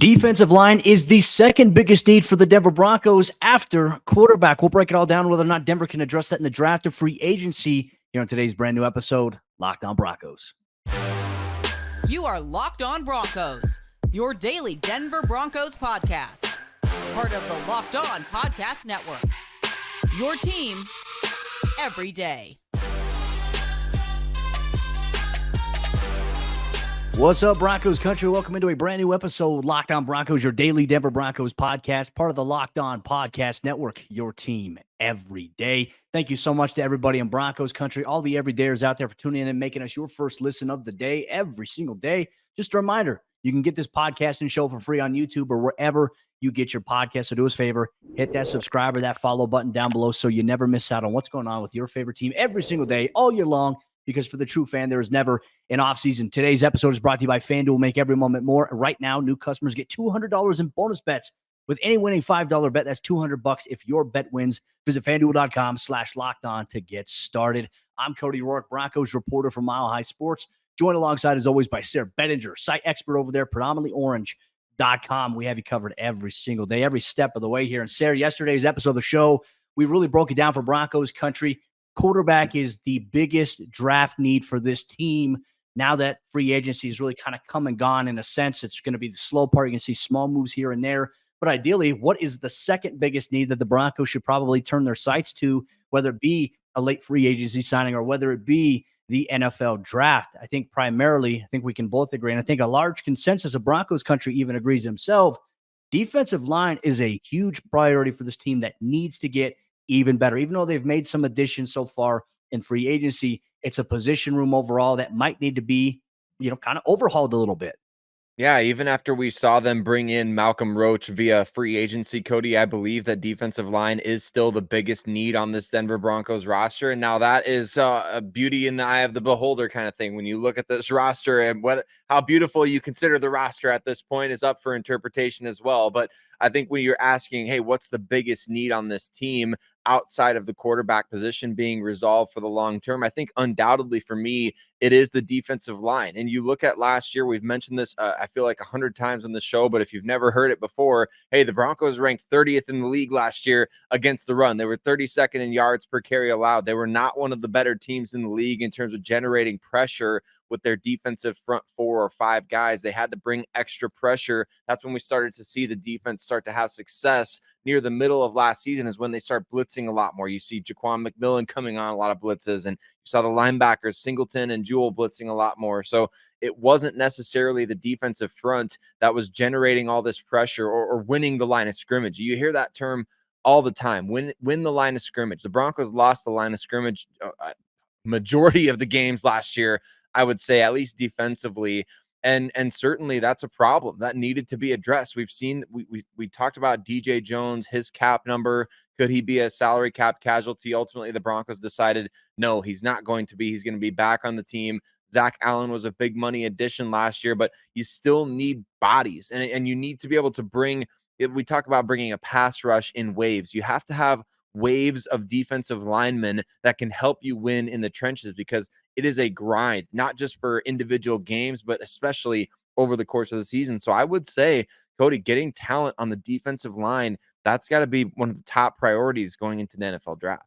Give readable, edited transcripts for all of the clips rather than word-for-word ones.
Defensive line is the second biggest need for the Denver Broncos after quarterback. We'll break it all down whether or not Denver can address that in the draft or free agency here on today's brand new episode, Locked On Broncos. You are Locked On Broncos, your daily Denver Broncos podcast. Part of the Locked On Podcast Network. Your team every day. What's up, Broncos Country? Welcome into a brand new episode, Locked On Broncos, your daily Denver Broncos podcast, part of the Locked On Podcast Network, your team every day. Thank you so much to everybody in Broncos Country, all the everydayers out there for tuning in and making us your first listen of the day every single day. Just a reminder, you can get this podcast and show for free on YouTube or wherever you get your podcast. So do us a favor, hit that subscribe or that follow button down below so you never miss out on what's going on with your favorite team every single day, all year long. Because for the true fan, there is never an offseason. Today's episode is brought to you by FanDuel. Make every moment more. Right now, new customers get $200 in bonus bets with any winning $5 bet. That's $200 if your bet wins. Visit FanDuel.com/lockedon to get started. I'm Cody Roark, Broncos reporter for Mile High Sports. Joined alongside, as always, by Sayre Bedinger, site expert over there, predominantlyorange.com. We have you covered every single day, every step of the way here. And Sayre, yesterday's episode of the show, we really broke it down for Broncos Country. Quarterback is the biggest draft need for this team. Now that free agency is really kind of come and gone in a sense, it's going to be the slow part. You can see small moves here and there. But ideally, what is the second biggest need that the Broncos should probably turn their sights to, whether it be a late free agency signing or whether it be the NFL draft? I think primarily, I think we can both agree, and I think a large consensus of Broncos Country even agrees himself, defensive line is a huge priority for this team that needs to get even better. Even though they've made some additions so far in free agency, it's a position room overall that might need to be, kind of overhauled a little bit. Yeah, even after we saw them bring in Malcolm Roach via free agency, Cody, I believe that defensive line is still the biggest need on this Denver Broncos roster. And now that is a beauty in the eye of the beholder kind of thing. When you look at this roster and how beautiful you consider the roster at this point is up for interpretation as well. But I think when you're asking, hey, what's the biggest need on this team outside of the quarterback position being resolved for the long term, I think undoubtedly for me, it is the defensive line. And you look at last year, we've mentioned this, I feel like 100 times on the show, but if you've never heard it before, hey, the Broncos ranked 30th in the league last year against the run. They were 32nd in yards per carry allowed. They were not one of the better teams in the league in terms of generating pressure with their defensive front 4 or 5 guys. They had to bring extra pressure. That's when we started to see the defense start to have success near the middle of last season, is when they start blitzing a lot more. You see Jaquan McMillan coming on a lot of blitzes, and you saw the linebackers Singleton and Jewell blitzing a lot more. So it wasn't necessarily the defensive front that was generating all this pressure or winning the line of scrimmage. You hear that term all the time, win the line of scrimmage. The Broncos lost the line of scrimmage majority of the games last year, I would say, at least defensively. And certainly that's a problem that needed to be addressed. We've seen, we talked about DJ Jones, his cap number. Could he be a salary cap casualty? Ultimately, the Broncos decided, no, he's not going to be. He's going to be back on the team. Zach Allen was a big money addition last year, but you still need bodies, and you need to be able to bring, we talk about bringing a pass rush in waves. You have to have waves of defensive linemen that can help you win in the trenches, because it is a grind, not just for individual games, but especially over the course of the season. So I would say, Cody, getting talent on the defensive line, that's got to be one of the top priorities going into the NFL draft.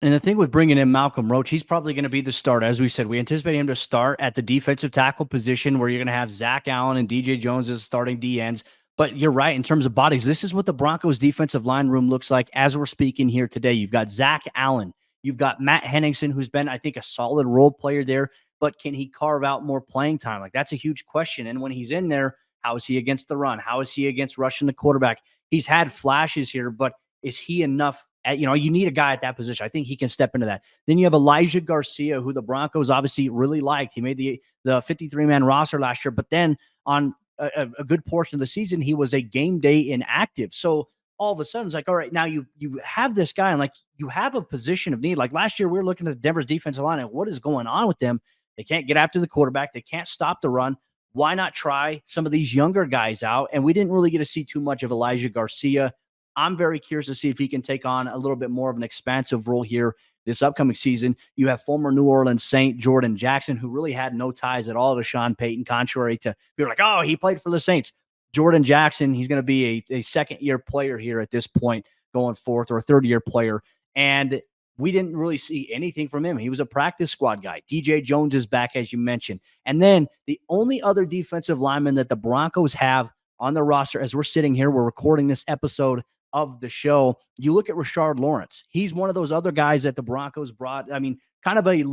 And the thing with bringing in Malcolm Roach, he's probably going to be the start. As we said, we anticipate him to start at the defensive tackle position, where you're going to have Zach Allen and DJ Jones as starting DNs. But you're right, in terms of bodies, this is what the Broncos defensive line room looks like as we're speaking here today. You've got Zach Allen. You've got Matt Henningsen, who's been, I think, a solid role player there. But can he carve out more playing time? Like, that's a huge question. And when he's in there, how is he against the run? How is he against rushing the quarterback? He's had flashes here, but is he enough? You need a guy at that position. I think he can step into that. Then you have Elijah Garcia, who the Broncos obviously really liked. He made the 53-man roster last year, but then on a good portion of the season, he was a game day inactive. So all of a sudden, it's like, all right, now you have this guy, and like, you have a position of need. Like last year, we were looking at Denver's defensive line and what is going on with them. They can't get after the quarterback. They can't stop the run. Why not try some of these younger guys out? And we didn't really get to see too much of Elijah Garcia. I'm very curious to see if he can take on a little bit more of an expansive role here this upcoming season. You have former New Orleans Saint Jordan Jackson, who really had no ties at all to Sean Payton, contrary to people like, oh, he played for the Saints. Jordan Jackson, he's going to be a second-year player here at this point going forth, or a third-year player. And we didn't really see anything from him. He was a practice squad guy. DJ Jones is back, as you mentioned. And then the only other defensive lineman that the Broncos have on the roster, as we're sitting here, we're recording this episode of the show, you look at Rashard Lawrence. He's one of those other guys that the Broncos brought. I mean, kind of a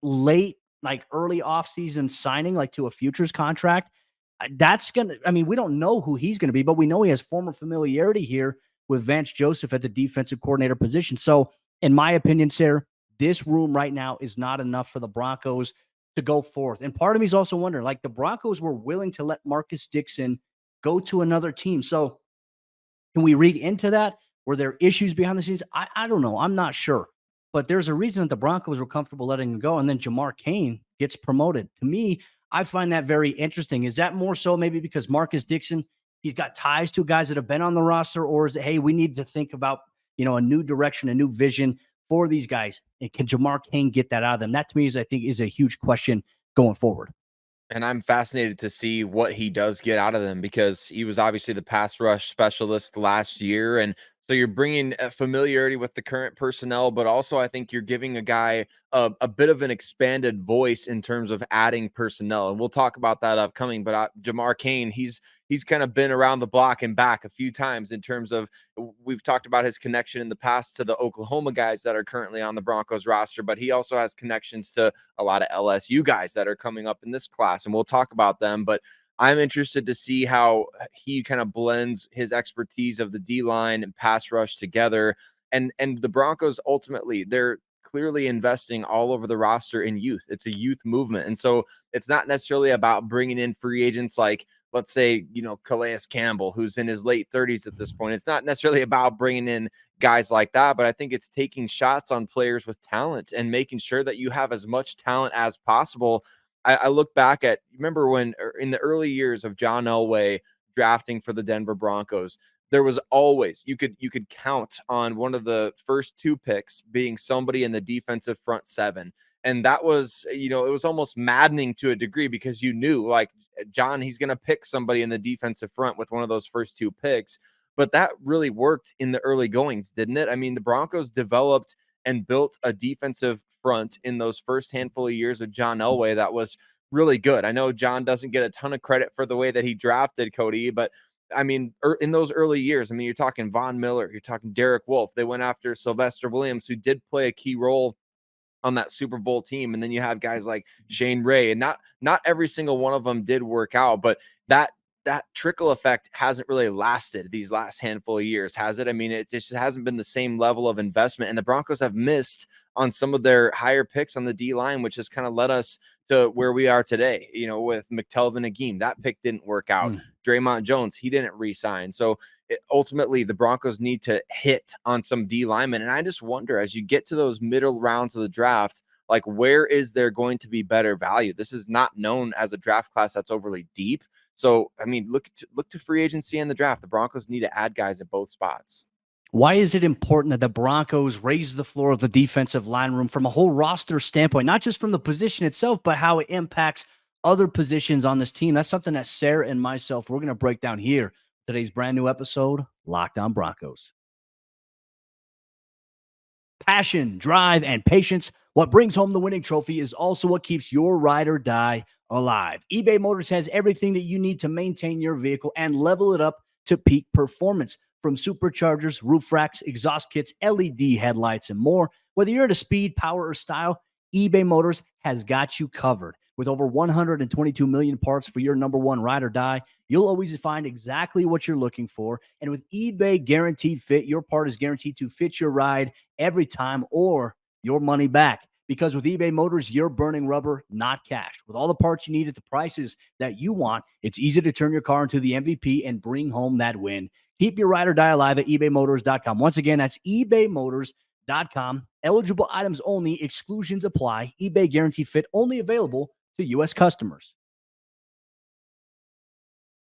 late, like early offseason signing, like to a futures contract. That's going to, I mean, we don't know who he's going to be, but we know he has former familiarity here with Vance Joseph at the defensive coordinator position. So, in my opinion, Sayre, this room right now is not enough for the Broncos to go forth. And part of me is also wondering, like, the Broncos were willing to let Marcus Dixon go to another team. So, can we read into that? Were there issues behind the scenes? I don't know. I'm not sure. But there's a reason that the Broncos were comfortable letting him go. And then Jamar Cain gets promoted. To me, I find that very interesting. Is that more so maybe because Marcus Dixon, he's got ties to guys that have been on the roster? Or is it, hey, we need to think about, a new direction, a new vision for these guys? And can Jamar Cain get that out of them? That to me I think is a huge question going forward. And I'm fascinated to see what he does get out of them, because he was obviously the pass rush specialist last year. And so you're bringing a familiarity with the current personnel, but also I think you're giving a guy a bit of an expanded voice in terms of adding personnel. And we'll talk about that upcoming. But Jamar Cain, he's kind of been around the block and back a few times in terms of, we've talked about his connection in the past to the Oklahoma guys that are currently on the Broncos roster, but he also has connections to a lot of LSU guys that are coming up in this class, and we'll talk about them. But I'm interested to see how he kind of blends his expertise of the D-line and pass rush together. And the Broncos, ultimately, they're clearly investing all over the roster in youth. It's a youth movement. And so it's not necessarily about bringing in free agents like, let's say, Calais Campbell, who's in his late 30s at this point. It's not necessarily about bringing in guys like that, but I think it's taking shots on players with talent and making sure that you have as much talent as possible. I look back at, remember when in the early years of John Elway drafting for the Denver Broncos, there was always, you could count on one of the first two picks being somebody in the defensive front seven. And that was, it was almost maddening to a degree, because you knew, like, John, he's going to pick somebody in the defensive front with one of those first two picks. But that really worked in the early goings, didn't it? I mean, the Broncos developed and built a defensive front in those first handful of years of John Elway that was really good. I know John doesn't get a ton of credit for the way that he drafted Cody, but I mean, in those early years, I mean, you're talking Von Miller, you're talking Derek Wolfe. They went after Sylvester Williams, who did play a key role on that Super Bowl team. And then you have guys like Shane Ray, and not every single one of them did work out, but that trickle effect hasn't really lasted these last handful of years, has it? I mean, it just hasn't been the same level of investment, and the Broncos have missed on some of their higher picks on the D line, which has kind of led us to where we are today, with McTelvin Agim. That pick didn't work out. Draymond Jones, he didn't re-sign. So ultimately, the Broncos need to hit on some D linemen. And I just wonder, as you get to those middle rounds of the draft, like, where is there going to be better value? This is not known as a draft class that's overly deep. So, I mean, look to free agency and the draft. The Broncos need to add guys at both spots. Why is it important that the Broncos raise the floor of the defensive line room from a whole roster standpoint, not just from the position itself, but how it impacts other positions on this team? That's something that Sayre and myself, we're going to break down here. Today's brand new episode, Locked On Broncos. Passion, drive, and patience. What brings home the winning trophy is also what keeps your ride or die alive. eBay Motors has everything that you need to maintain your vehicle and level it up to peak performance. From superchargers, roof racks, exhaust kits, LED headlights, and more. Whether you're into speed, power, or style, eBay Motors has got you covered. With over 122 million parts for your number one ride or die, you'll always find exactly what you're looking for. And with eBay Guaranteed Fit, your part is guaranteed to fit your ride every time, or your money back. Because with eBay Motors, you're burning rubber, not cash. With all the parts you need at the prices that you want, it's easy to turn your car into the MVP and bring home that win. Keep your ride or die alive at ebaymotors.com. Once again, that's ebaymotors.com. Eligible items only. Exclusions apply. eBay Guarantee Fit only available to U.S. customers.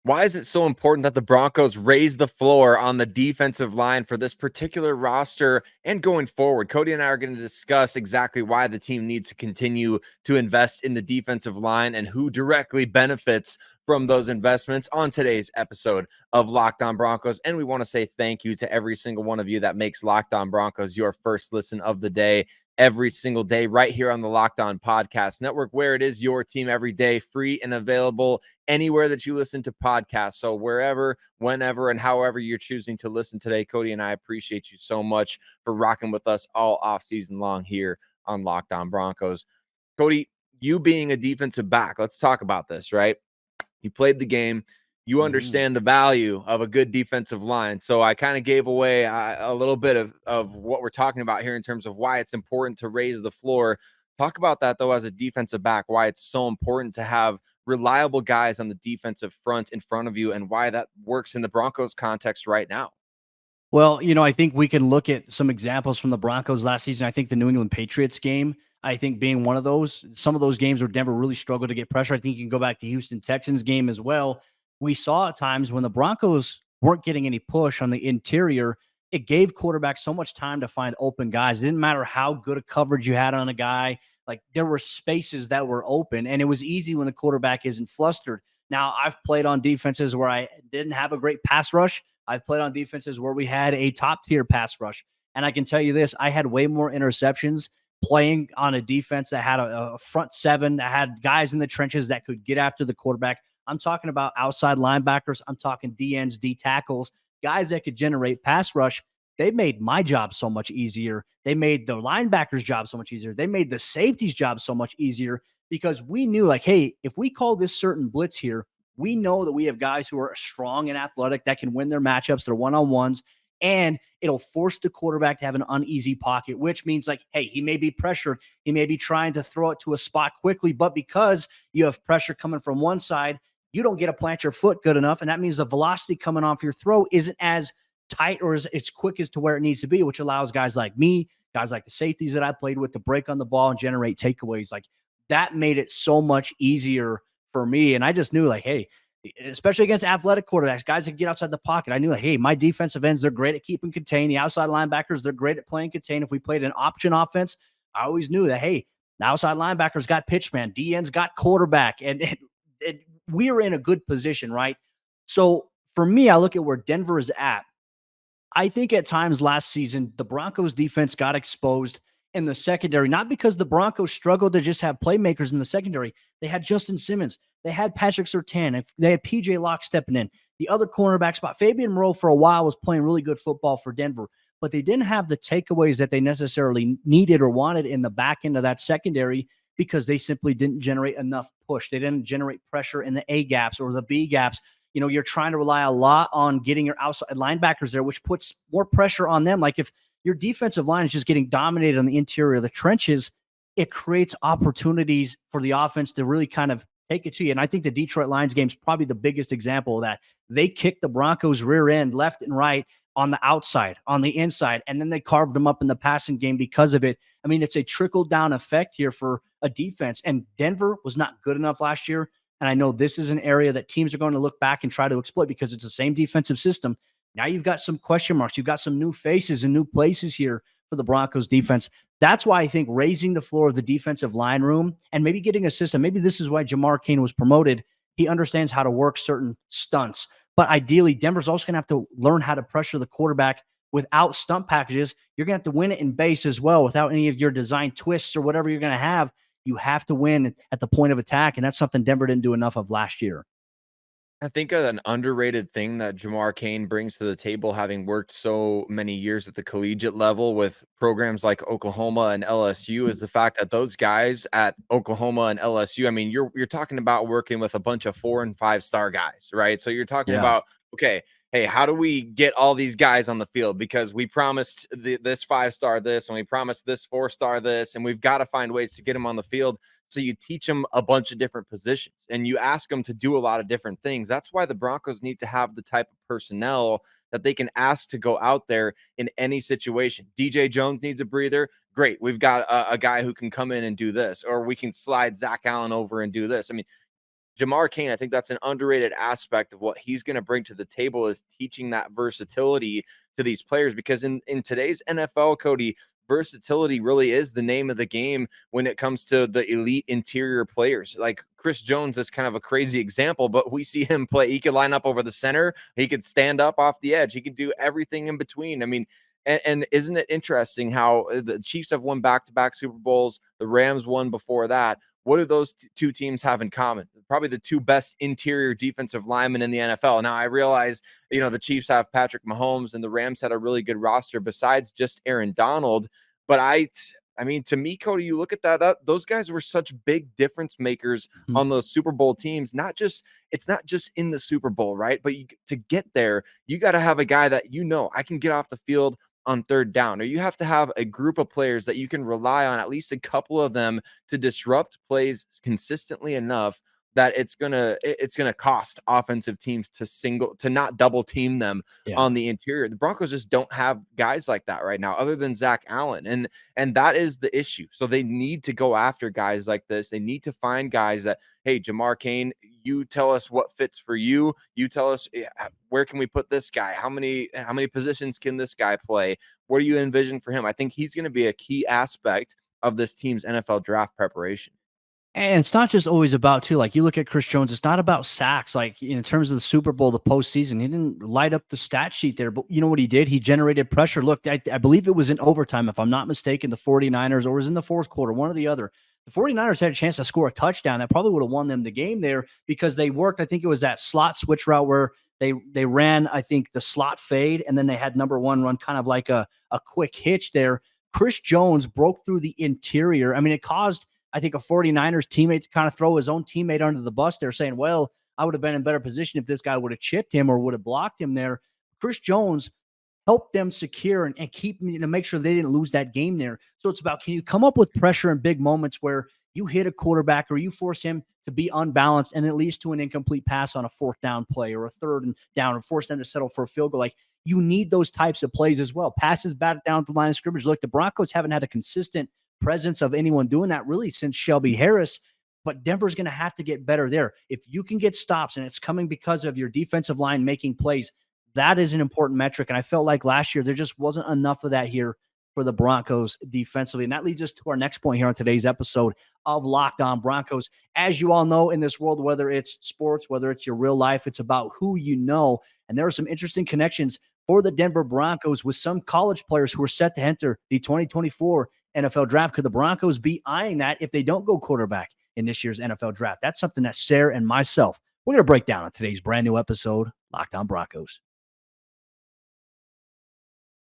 Why is it so important that the Broncos raise the floor on the defensive line for this particular roster and going forward? Cody and I are going to discuss exactly why the team needs to continue to invest in the defensive line and who directly benefits from those investments on today's episode of Locked On Broncos. And we want to say thank you to every single one of you that makes Locked On Broncos your first listen of the day every single day right here on the Locked On Podcast Network, where it is your team every day, free and available anywhere that you listen to podcasts. So wherever, whenever, and however you're choosing to listen today, Cody and I appreciate you so much for rocking with us all off season long here on Locked On Broncos. Cody, you being a defensive back, let's talk about this, right? You played the game. You understand the value of a good defensive line. So I kind of gave away a little bit of what we're talking about here in terms of why it's important to raise the floor. Talk about that, though, as a defensive back, why it's so important to have reliable guys on the defensive front in front of you and why that works in the Broncos context right now. Well, I think we can look at some examples from the Broncos last season. I think the New England Patriots game, I think being one of those, some of those games where Denver really struggled to get pressure. I think you can go back to Houston Texans game as well. We saw at times when the Broncos weren't getting any push on the interior, it gave quarterbacks so much time to find open guys. It didn't matter how good a coverage you had on a guy. Like there were spaces that were open, and it was easy when the quarterback isn't flustered. Now, I've played on defenses where I didn't have a great pass rush. I've played on defenses where we had a top tier pass rush. And I can tell you this, I had way more interceptions playing on a defense that had a front seven, that had guys in the trenches that could get after the quarterback. I'm talking about outside linebackers. I'm talking DNs, D tackles, guys that could generate pass rush. They made my job so much easier. They made the linebackers' job so much easier. They made the safeties' job so much easier because we knew, like, hey, if we call this certain blitz here, we know that we have guys who are strong and athletic that can win their matchups, their one-on-ones, and it'll force the quarterback to have an uneasy pocket, which means like, hey, he may be pressured. He may be trying to throw it to a spot quickly, but because you have pressure coming from one side, you don't get to plant your foot good enough. And that means the velocity coming off your throw isn't as tight or as quick as to where it needs to be, which allows guys like me, guys like the safeties that I played with to break on the ball and generate takeaways. Like that made it so much easier for me. And I just knew like, hey, especially against athletic quarterbacks, guys that get outside the pocket, I knew like, hey, my defensive ends, they're great at keeping contain. The outside linebackers, they're great at playing contain. If we played an option offense, I always knew that, hey, the outside linebackers got pitch man, DN's got quarterback. And we were in a good position, right? So for me, I look at where Denver is at. I think at times last season, the Broncos defense got exposed in the secondary, not because the Broncos struggled to just have playmakers in the secondary. They had Justin Simmons. They had Patrick Surtain. They had PJ Locke stepping in. The other cornerback spot, Fabian Moreau for a while was playing really good football for Denver, but they didn't have the takeaways that they necessarily needed or wanted in the back end of that secondary because they simply didn't generate enough push. They didn't generate pressure in the A gaps or the B gaps. You're trying to rely a lot on getting your outside linebackers there, which puts more pressure on them. Like if your defensive line is just getting dominated on the interior of the trenches, it creates opportunities for the offense to really kind of take it to you. And I think the Detroit Lions game is probably the biggest example of that. They kicked the Broncos rear end left and right on the outside, on the inside, and then they carved them up in the passing game because of it. I mean, it's a trickle down effect here for a defense. And Denver was not good enough last year. And I know this is an area that teams are going to look back and try to exploit because it's the same defensive system. Now you've got some question marks. You've got some new faces and new places here for the Broncos defense. That's why I think raising the floor of the defensive line room and maybe getting a system, maybe this is why Jamar Cain was promoted. He understands how to work certain stunts. But ideally, Denver's also going to have to learn how to pressure the quarterback without stunt packages. You're going to have to win it in base as well without any of your design twists or whatever you're going to have. You have to win at the point of attack, and that's something Denver didn't do enough of last year. I think an underrated thing that Jamar Cain brings to the table, having worked so many years at the collegiate level with programs like Oklahoma and LSU, is the fact that those guys at Oklahoma and LSU, I mean, you're talking about working with a bunch of 4 and 5 star guys, right? So you're talking about, okay, hey, how do we get all these guys on the field? Because we promised this 5-star this, and we promised this 4-star this, and we've got to find ways to get them on the field. So you teach them a bunch of different positions and you ask them to do a lot of different things. That's why the Broncos need to have the type of personnel that they can ask to go out there in any situation. DJ Jones needs a breather. Great. We've got a guy who can come in and do this, or we can slide Zach Allen over and do this. I mean, Jamar Cain, I think that's an underrated aspect of what he's going to bring to the table, is teaching that versatility to these players, because in today's NFL, Cody, versatility really is the name of the game when it comes to the elite interior players. Like Chris Jones is kind of a crazy example, but we see him play. He could line up over the center. He could stand up off the edge. He could do everything in between. I mean, and isn't it interesting how the Chiefs have won back-to-back Super Bowls? The Rams won before that. What do those two teams have in common? Probably the two best interior defensive linemen in the NFL. Now, I realize, the Chiefs have Patrick Mahomes and the Rams had a really good roster besides just Aaron Donald. But I mean, to me, Cody, you look at that those guys were such big difference makers on those Super Bowl teams. It's not just in the Super Bowl, right? But to get there, you got to have a guy that, I can get off the field on third down, or you have to have a group of players that you can rely on, at least a couple of them, to disrupt plays consistently enough that it's gonna cost offensive teams to not double team them on the interior. The Broncos just don't have guys like that right now, other than Zach Allen, and that is the issue. So they need to go after guys like this. They need to find guys that, hey, Jamar Cain, you tell us what fits for you. You tell us, where can we put this guy? How many positions can this guy play? What do you envision for him? I think he's going to be a key aspect of this team's NFL draft preparation. And it's not just always about, too, like you look at Chris Jones, it's not about sacks. Like in terms of the Super Bowl, the postseason, he didn't light up the stat sheet there. But you know what he did? He generated pressure. Look, I believe it was in overtime, if I'm not mistaken, the 49ers, or was in the fourth quarter, one or the other. The 49ers had a chance to score a touchdown that probably would have won them the game there, because they worked, I think it was that slot switch route where they ran, I think, the slot fade, and then they had number one run kind of like a quick hitch there. Chris Jones broke through the interior. I mean, it caused, I think, a 49ers teammate to kind of throw his own teammate under the bus there, saying, well, I would have been in better position if this guy would have chipped him or would have blocked him there. Chris Jones helped them secure and keep, make sure they didn't lose that game there. So it's about, can you come up with pressure in big moments where you hit a quarterback or you force him to be unbalanced and it leads to an incomplete pass on a fourth down play or a third and down, or force them to settle for a field goal. Like, you need those types of plays as well. Passes batted down to the line of scrimmage. Look, the Broncos haven't had a consistent presence of anyone doing that really since Shelby Harris, but Denver's going to have to get better there. If you can get stops and it's coming because of your defensive line making plays, that is an important metric. And I felt like last year there just wasn't enough of that here for the Broncos defensively. And that leads us to our next point here on today's episode of Locked On Broncos. As you all know, in this world, whether it's sports, whether it's your real life, it's about who you know. And there are some interesting connections for the Denver Broncos with some college players who are set to enter the 2024 NFL draft. Could the Broncos be eyeing that if they don't go quarterback in this year's NFL draft? That's something that Sayre and myself, we're going to break down on today's brand new episode, Locked On Broncos.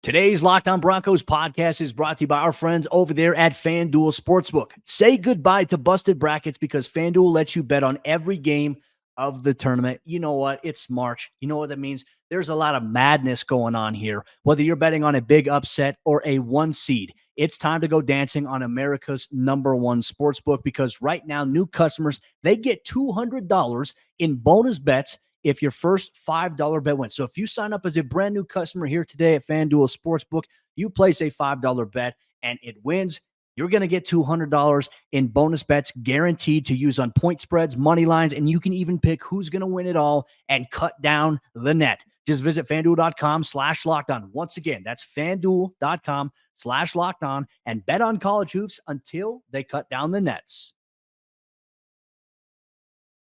Today's Locked On Broncos podcast is brought to you by our friends over there at FanDuel Sportsbook. Say goodbye to busted brackets, because FanDuel lets you bet on every game of the tournament. You know what? It's March. You know what that means? There's a lot of madness going on here. Whether you're betting on a big upset or a one seed, it's time to go dancing on America's #1 sportsbook, because right now, new customers, they get $200 in bonus bets if your first $5 bet wins. So if you sign up as a brand new customer here today at FanDuel Sportsbook, you place a $5 bet and it wins, you're going to get $200 in bonus bets guaranteed to use on point spreads, money lines, and you can even pick who's going to win it all and cut down the net. Just visit FanDuel.com/lockedon. Once again, that's FanDuel.com/lockedon, and bet on college hoops until they cut down the nets.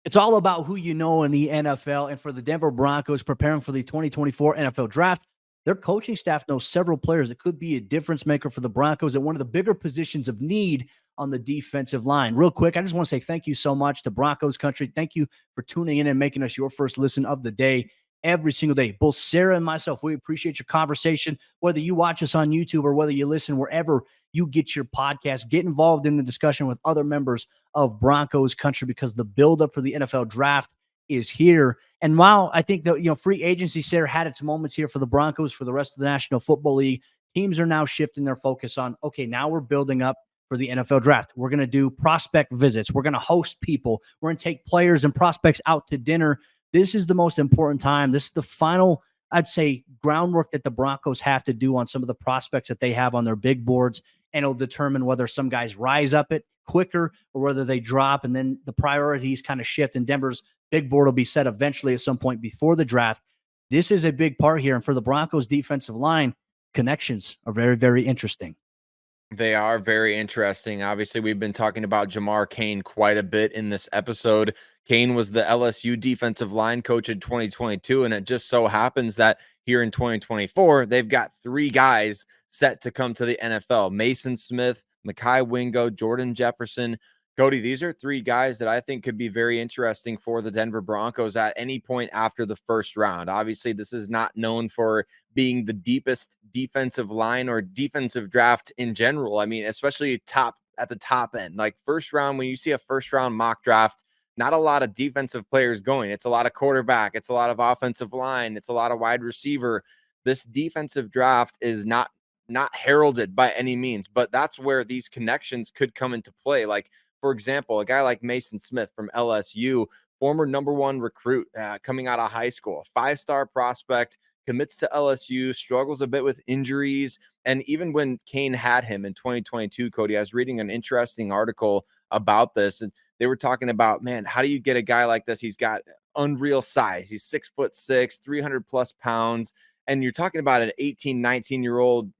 It's all about who you know in the NFL, and for the Denver Broncos preparing for the 2024 NFL Draft, their coaching staff knows several players that could be a difference maker for the Broncos at one of the bigger positions of need on the defensive line. Real quick, I just want to say thank you so much to Broncos Country. Thank you for tuning in and making us your first listen of the day every single day. Both Sayre and myself, we appreciate your conversation, whether you watch us on YouTube or whether you listen wherever you get your podcast. Get involved in the discussion with other members of Broncos Country, because the buildup for the NFL Draft is here. And while I think that, free agency, Sayre, had its moments here for the Broncos, for the rest of the National Football League, teams are now shifting their focus on, okay, now we're building up for the NFL Draft. We're going to do prospect visits. We're going to host people. We're going to take players and prospects out to dinner. This is the most important time. This is the final, I'd say, groundwork that the Broncos have to do on some of the prospects that they have on their big boards. and it'll determine whether some guys rise up it quicker or whether they drop, and then the priorities kind of shift, and Denver's big board will be set eventually at some point before the draft. This is a big part here, and for the Broncos defensive line, connections are very, very interesting. They are very interesting. Obviously, we've been talking about Jamar Cain quite a bit in this episode. Cain was the LSU defensive line coach in 2022, and it just so happens that here in 2024, they've got 3 guys set to come to the NFL: Mason Smith, Mekhi Wingo, Jordan Jefferson. Cody, these are 3 guys that I think could be very interesting for the Denver Broncos at any point after the first round. Obviously, this is not known for being the deepest defensive line or defensive draft in general. I mean, especially at the top end, like first round, when you see a first round mock draft, not a lot of defensive players going. It's a lot of quarterback. It's a lot of offensive line. It's a lot of wide receiver. This defensive draft is not heralded by any means, but that's where these connections could come into play. Like, for example, a guy like Mason Smith from LSU, former #1 recruit coming out of high school, 5-star prospect, commits to LSU, struggles a bit with injuries. And even when Cain had him in 2022, Cody, I was reading an interesting article about this, and they were talking about, man, how do you get a guy like this? He's got unreal size. He's 6'6", 300 plus pounds. And you're talking about an 18, 19-year-old,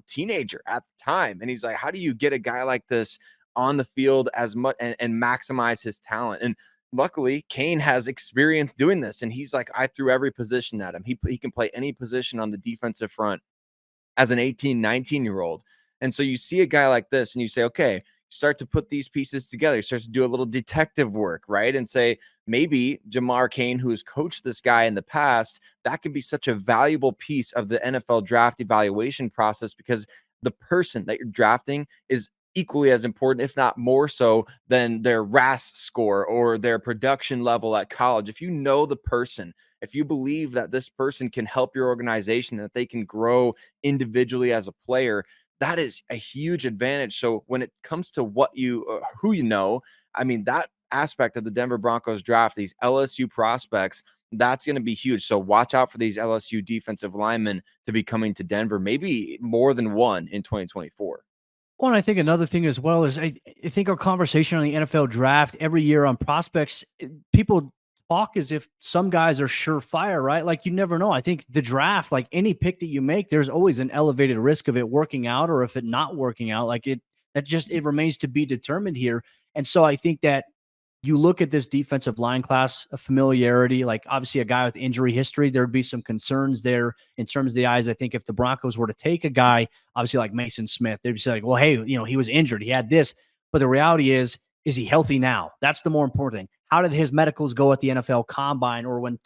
teenager at the time. And he's like, how do you get a guy like this on the field as much and maximize his talent? And luckily, Cain has experience doing this, and he's like, I threw every position at him. He can play any position on the defensive front as an 18, 19-year-old. And so you see a guy like this, and you say, okay, start to put these pieces together, start to do a little detective work, right? And say, maybe Jamar Cain, who has coached this guy in the past, that could be such a valuable piece of the NFL draft evaluation process, because the person that you're drafting is equally as important, if not more so, than their RAS score or their production level at college. If you know the person, if you believe that this person can help your organization, that they can grow individually as a player, that is a huge advantage. So when it comes to who you know, I mean, that aspect of the Denver Broncos draft, these LSU prospects, that's going to be huge. So watch out for these LSU defensive linemen to be coming to Denver, maybe more than one in 2024. Well, and I think another thing as well is I think our conversation on the NFL draft every year on prospects, people talk as if some guys are surefire, right? Like, you never know. I think the draft, like any pick that you make, there's always an elevated risk of it working out or if it not working out. Like it remains to be determined here. And so I think that you look at this defensive line class, a familiarity, like obviously a guy with injury history, there'd be some concerns there in terms of the eyes. I think if the Broncos were to take a guy, obviously like Mason Smith, they'd be like, well, hey, he was injured. He had this. But the reality is he healthy now? That's the more important thing. How did his medicals go at the NFL Combine or when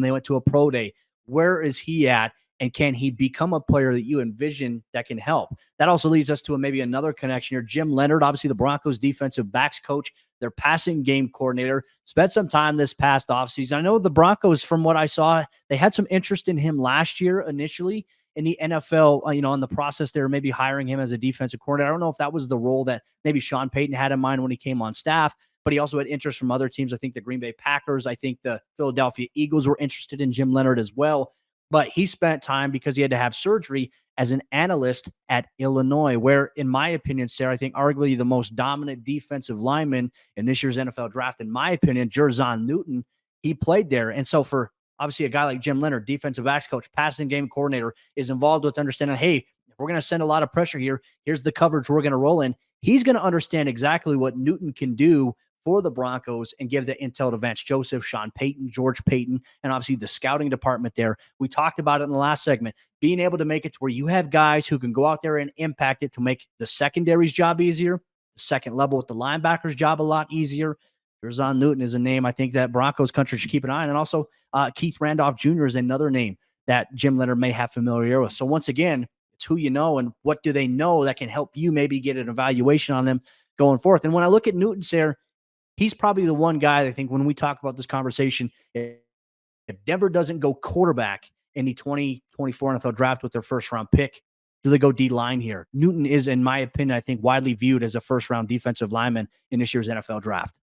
they went to a pro day? Where is he at? And can he become a player that you envision that can help? That also leads us to maybe another connection here. Jim Leonhard, obviously the Broncos defensive backs coach, their passing game coordinator, spent some time this past offseason. I know the Broncos, from what I saw, they had some interest in him last year initially in the NFL, in the process they were maybe hiring him as a defensive coordinator. I don't know if that was the role that maybe Sean Payton had in mind when he came on staff, but he also had interest from other teams. I think the Green Bay Packers, I think the Philadelphia Eagles were interested in Jim Leonhard as well. But he spent time because he had to have surgery as an analyst at Illinois, where, in my opinion, Sayre, I think arguably the most dominant defensive lineman in this year's NFL draft, in my opinion, Jerzon Newton, he played there. And so for obviously a guy like Jim Leonhard, defensive backs coach, passing game coordinator, is involved with understanding, hey, if we're going to send a lot of pressure here, here's the coverage we're going to roll in. He's going to understand exactly what Newton can do for the Broncos and give the intel to Vance Joseph, Sean Payton, George Payton, and obviously the scouting department there. We talked about it in the last segment, being able to make it to where you have guys who can go out there and impact it to make the secondary's job easier, the second level with the linebackers' job a lot easier. Jerzon Newton is a name I think that Broncos country should keep an eye on. And also Keith Randolph Jr. is another name that Jim Leonhard may have familiarity with. So once again, it's who you know and what do they know that can help you maybe get an evaluation on them going forth. And when I look at Newton, Sayre, he's probably the one guy I think when we talk about this conversation, if Denver doesn't go quarterback in the 2024 NFL draft with their first-round pick, do they go D-line here? Newton is, in my opinion, I think widely viewed as a first-round defensive lineman in this year's NFL draft.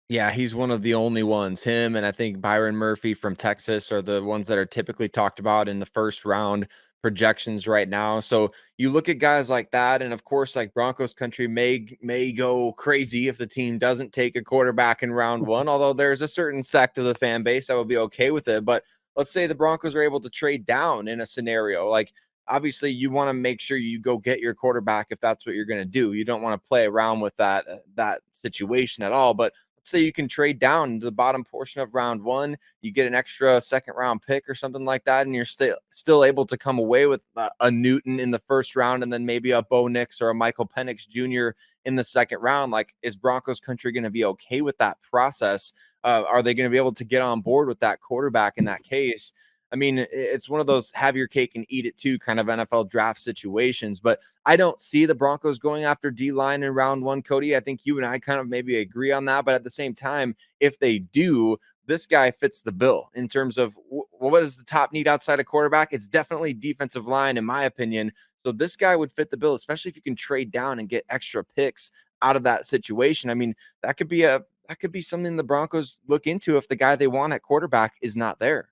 Yeah, he's one of the only ones. Him and I think Byron Murphy from Texas are the ones that are typically talked about in the first round, projections right now. So you look at guys like that, and of course, like Broncos country may go crazy if the team doesn't take a quarterback in round one, although there's a certain sect of the fan base that would be okay with it. But let's say the Broncos are able to trade down in a scenario. Like, obviously you want to make sure you go get your quarterback if that's what you're going to do. You don't want to play around with that situation at all. But let's say you can trade down to the bottom portion of round one, you get an extra second round pick or something like that, and you're still able to come away with a Newton in the first round, and then maybe a Bo Nix or a Michael Penix Jr. in the second round. Like, is Broncos country going to be okay with that process? Are they going to be able to get on board with that quarterback in that case? I mean, it's one of those have your cake and eat it too kind of NFL draft situations, but I don't see the Broncos going after D-line in round one, Cody. I think you and I kind of maybe agree on that, but at the same time, if they do, this guy fits the bill in terms of what is the top need outside of quarterback? It's definitely defensive line, in my opinion. So this guy would fit the bill, especially if you can trade down and get extra picks out of that situation. I mean, that could be something the Broncos look into if the guy they want at quarterback is not there.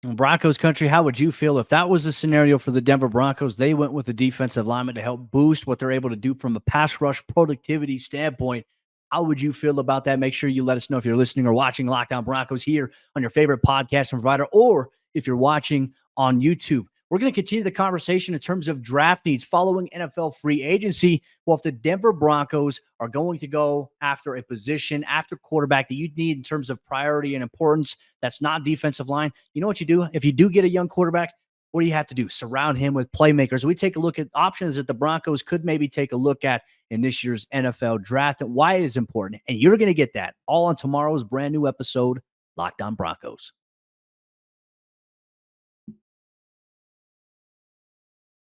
Broncos country, how would you feel if that was the scenario for the Denver Broncos? They went with a defensive lineman to help boost what they're able to do from a pass rush productivity standpoint. How would you feel about that? Make sure you let us know if you're listening or watching Locked On Broncos here on your favorite podcast provider, or if you're watching on YouTube. We're going to continue the conversation in terms of draft needs following NFL free agency. Well, if the Denver Broncos are going to go after a position, after quarterback that you need in terms of priority and importance, that's not defensive line, you know what you do? If you do get a young quarterback, what do you have to do? Surround him with playmakers. We take a look at options that the Broncos could maybe take a look at in this year's NFL draft and why it is important. And you're going to get that all on tomorrow's brand new episode, Locked On Broncos.